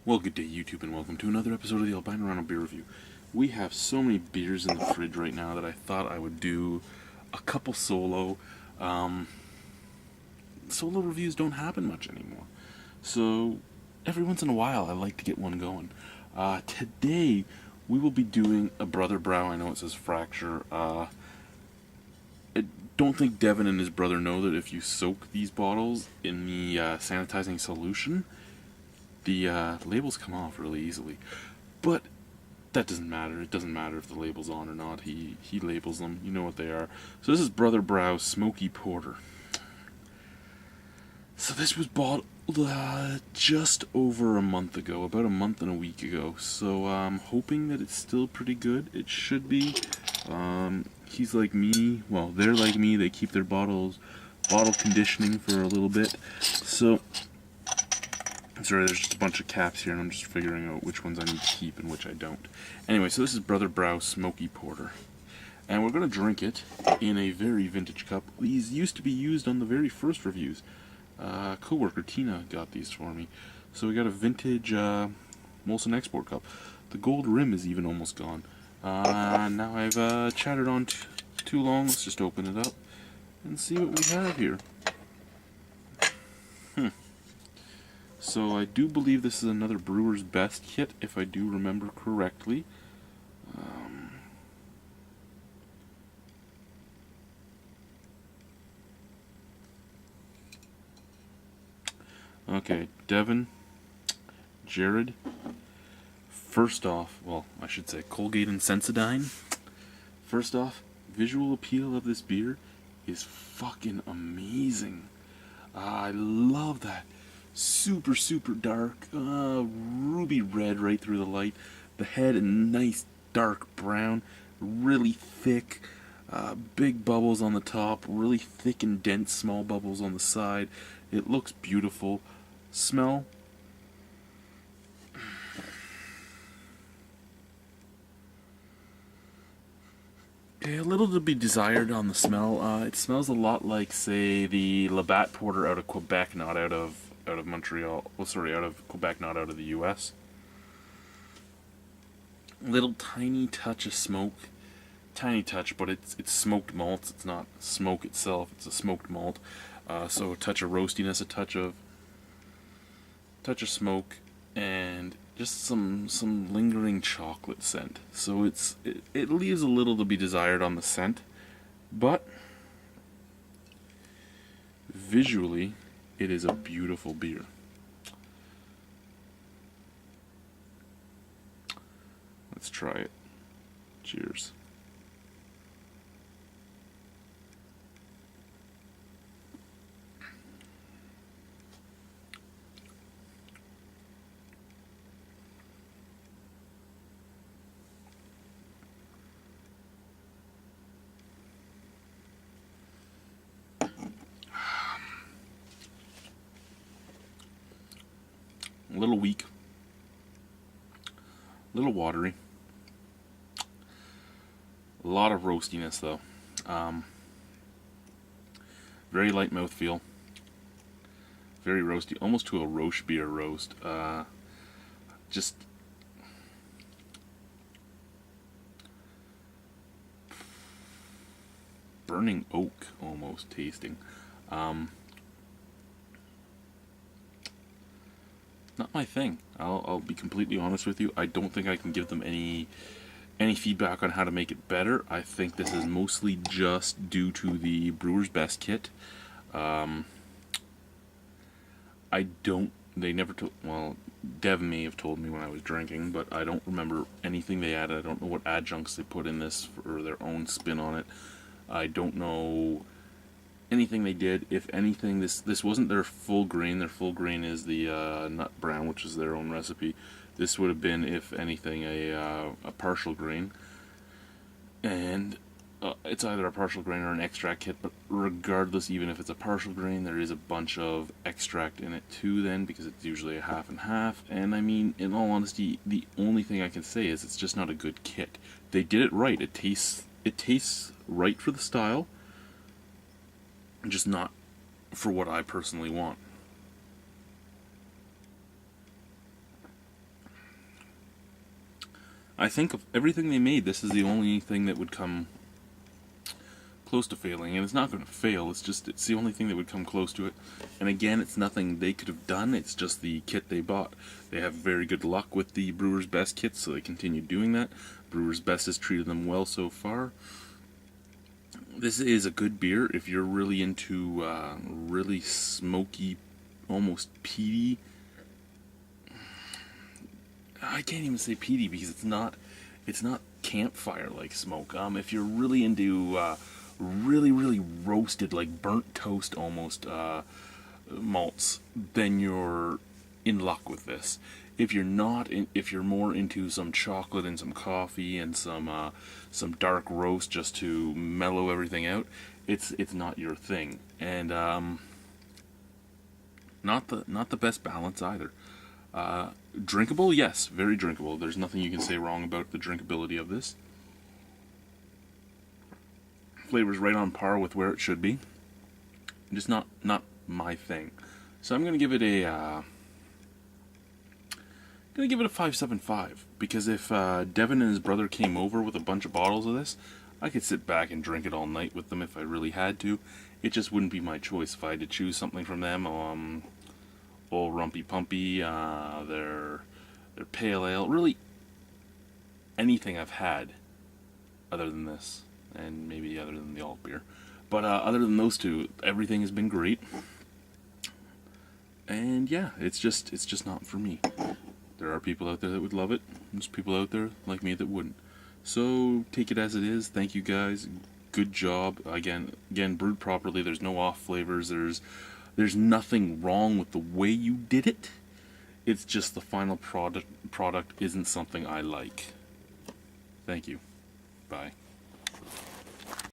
Well, good day, YouTube, and welcome to another episode of the Albino Rhino beer review. We have so many beers in the fridge right now that I thought I would do a couple solo. Solo reviews don't happen much anymore, so every once in a while I like to get one going. Today we will be doing a Brother Brau. I know it says Fracture. I don't think Devin and his brother know that if you soak these bottles in the sanitizing solution, the labels come off really easily. But that doesn't matter. It doesn't matter if the label's on or not. He labels them. You know what they are. So this is Brother Brau's Smoky Porter. So this was bought just over a month ago, about a month and a week ago. So I'm hoping that it's still pretty good. It should be. He's like me. Well, they're like me. They keep their bottle conditioning for a little bit. So, sorry, there's just a bunch of caps here, and I'm just figuring out which ones I need to keep and which I don't. Anyway, so this is Brother Brau's Smoky Porter. And we're going to drink it in a very vintage cup. These used to be used on the very first reviews. Co-worker Tina got these for me. So we got a vintage Molson Export cup. The gold rim is even almost gone. Now I've chattered on too long. Let's just open it up and see what we have here. So I do believe this is another Brewer's Best kit, if I do remember correctly. Okay, Devin, Jared. First off, well, I should say Colgate and Sensodyne. First off, visual appeal of this beer is fucking amazing. I love that. Super, super dark, ruby red right through the light. The head a nice dark brown, really thick, big bubbles on the top, really thick and dense small bubbles on the side. It looks beautiful. Smell. Okay, a little to be desired on the smell. It smells a lot like, say, the Labatt Porter out of Quebec, not out of Montreal. Well, sorry, out of Quebec, not out of the U.S. Little tiny touch of smoke, tiny touch, but it's smoked malts. It's not smoke itself. It's a smoked malt. So a touch of roastiness, a touch of smoke, and just some lingering chocolate scent. So it leaves a little to be desired on the scent, but visually it is a beautiful beer. Let's try it. Cheers. A little weak, a little watery, a lot of roastiness though. Very light mouthfeel, very roasty, almost to a Roche beer roast. Just burning oak almost tasting. Not my thing. I'll be completely honest with you. I don't think I can give them any feedback on how to make it better. I think this is mostly just due to the Brewer's Best kit. They never told, well, Dev may have told me when I was drinking, but I don't remember anything they added. I don't know what adjuncts they put in this for their own spin on it. I don't know anything they did. If anything, this wasn't their full grain. Their full grain is the nut brown, which is their own recipe. This would have been, if anything, a partial grain, and it's either a partial grain or an extract kit. But regardless, even if it's a partial grain, there is a bunch of extract in it too. Then, because it's usually a half and half. And I mean, in all honesty, the only thing I can say is it's just not a good kit. They did it right. It tastes right for the style, just not for what I personally want. I think of everything they made, this is the only thing that would come close to failing, and it's not going to fail, it's the only thing that would come close to it. And again, it's nothing they could have done, it's just the kit they bought. They have very good luck with the Brewer's Best kits, so they continue doing that. Brewer's Best has treated them well so far. This is a good beer if you're really into really smoky, almost peaty. I can't even say peaty because it's not campfire like smoke. If you're really into really roasted, like burnt toast almost malts, then you're in luck with this. If you're not, if you're more into some chocolate and some coffee and some dark roast just to mellow everything out, it's not your thing. And not the best balance either. Drinkable, yes, very drinkable. There's nothing you can say wrong about the drinkability of this. Flavor's right on par with where it should be. Just not my thing. So I'm gonna give it a 5.75, because if Devin and his brother came over with a bunch of bottles of this, I could sit back and drink it all night with them if I really had to. It just wouldn't be my choice if I had to choose something from them. Old Rumpy Pumpy, their pale ale, really anything I've had other than this, and maybe other than the alt beer. But other than those two, everything has been great. And yeah, it's just not for me. There are people out there that would love it. There's people out there like me that wouldn't. So take it as it is. Thank you guys. Good job. Again, brewed properly. There's no off flavors. There's nothing wrong with the way you did it. It's just the final product isn't something I like. Thank you. Bye.